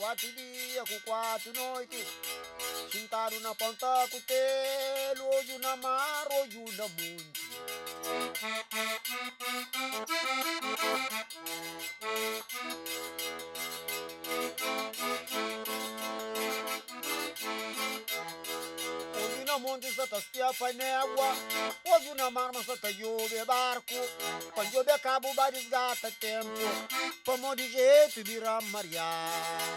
4 dias com 4 noites. Sentaram na ponta com telo, olho na mar, olho na monte. Olho na monte só tá estia panégua, olho na mar mas só tá jove barco. Quando jove cabo vários gata tempo, como de jeito virar marear.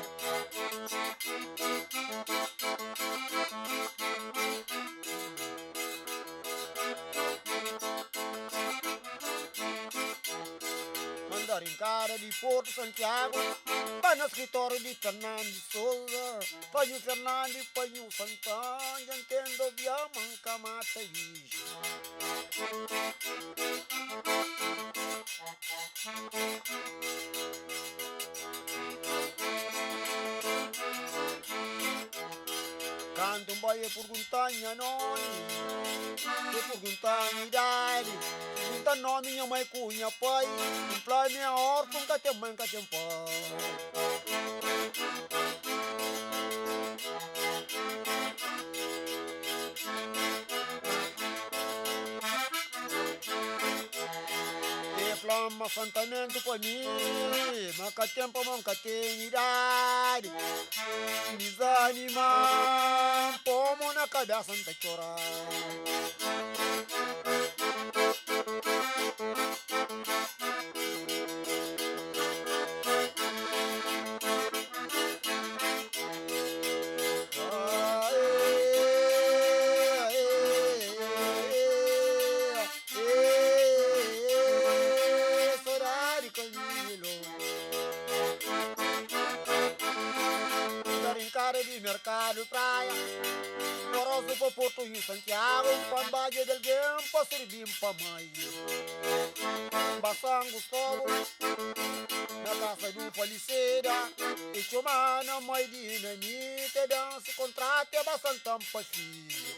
Mandar em cara de Porto Santiago, vai no escritório de Fernando de Souza. Põe o Fernando e põe o Santana, entendo via manca mata e canto um boia perguntanha nome, eu perguntanha idade, pergunta nome minha mãe cunha pai, implai minha órfã que tem mãe que tem pai. Flama fantamento para mim, mas que tempo manca tem idade. Desanimar, pomo na cabeça não tá chorar. Cara de mercado praia, moroso para Porto em Santiago, pambaje del tempo servim para mãe. Bação Gustavo, na casa do falecida, e chama na mãe de nanita, dança contrato e bastante tampa filho.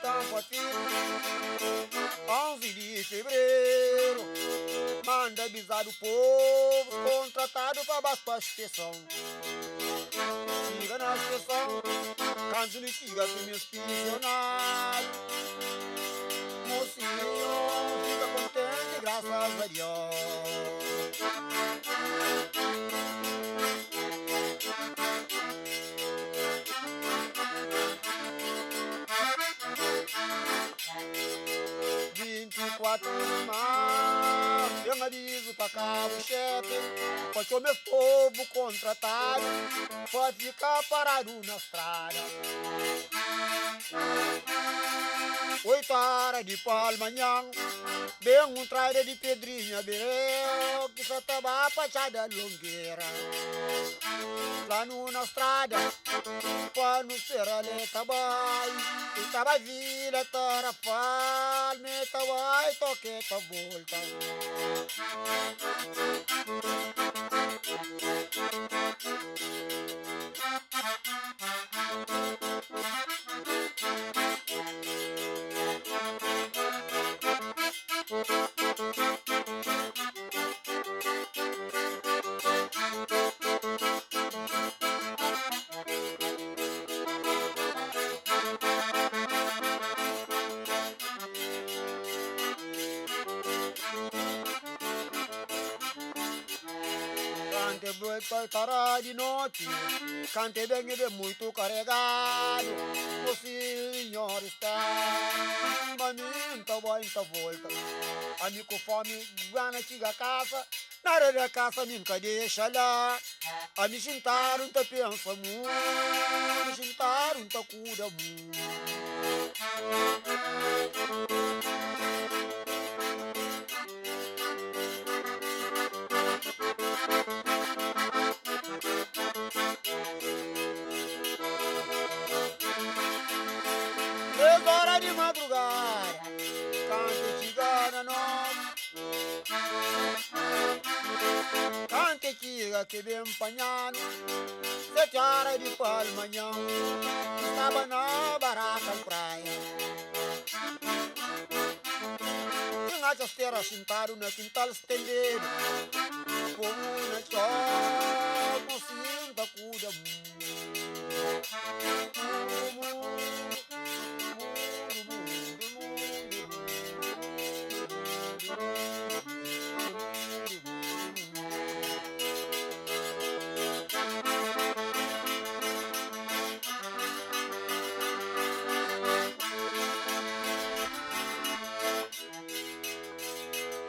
Tampa filho, 11 de fevereiro, manda avisar o povo, contratado para abastecção. Chega na estação, canto de chega com meus funcionários. Mocinho, fica contente, graças a Deus. 24 de março, eu aviso pra cá o chefe, porque o meu povo contratado pode ficar parado na estrada. 8 horas de palmanhã, bem um traide de pedrinha bereu, que só tava a pachada longueira. Lá na estrada, quando será le tabai, e tava vila tarafal, me tawai toque ta volta. Cante boi tará de noite, cante bem e bem muito carregado. O senhor está, maninta vai em volta. Amigo fome, gana chega a casa, na área da casa nunca deixa lá. A me juntaram, tá pensa muito, me juntaram, tá cura muito. Hora de madrugada, cante cigana nova, cante chiga que bem empanhado, 7 horas de manhã, estava na barraca de praia. Tinha a esteira sentado no quintal estendido, como na chão, não sinta cuida.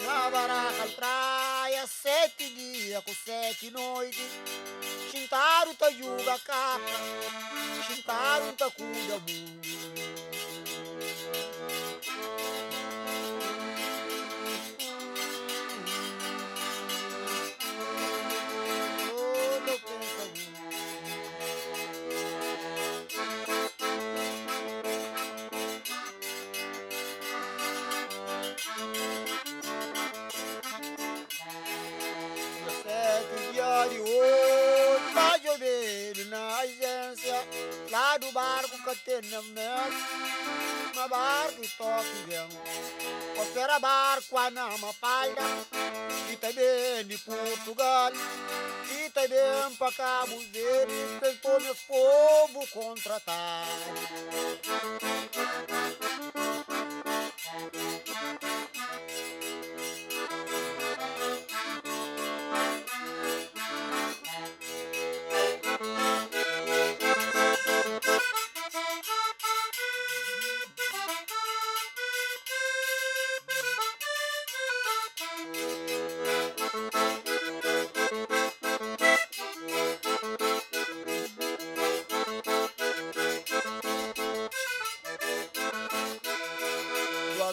Na barraca de praia, 7 dias com 7 noites, Xintaram ta juga capa, xintaram ta cuida mundo. Todo pensa de hoje vai chover na agência lá do barco que tem na mesa, na barco e toque vem, opera barco a na Mafalda, e também de Portugal, e também para Cabo Verde, tentou meus povo contratar.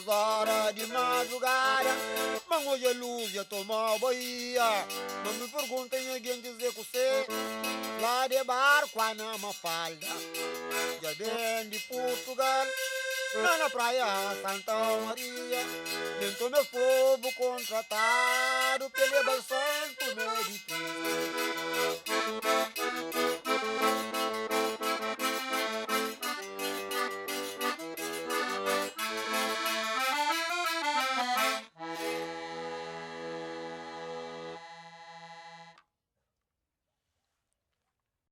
Horas de madrugada, mas hoje a luz ia tomar Bahia. Não me perguntem alguém dizer que você lá de barco a na Mafalda, já vem de Portugal, lá na praia Santa Maria. Dentro meu povo contratado pelo Santo Mediterrâneo.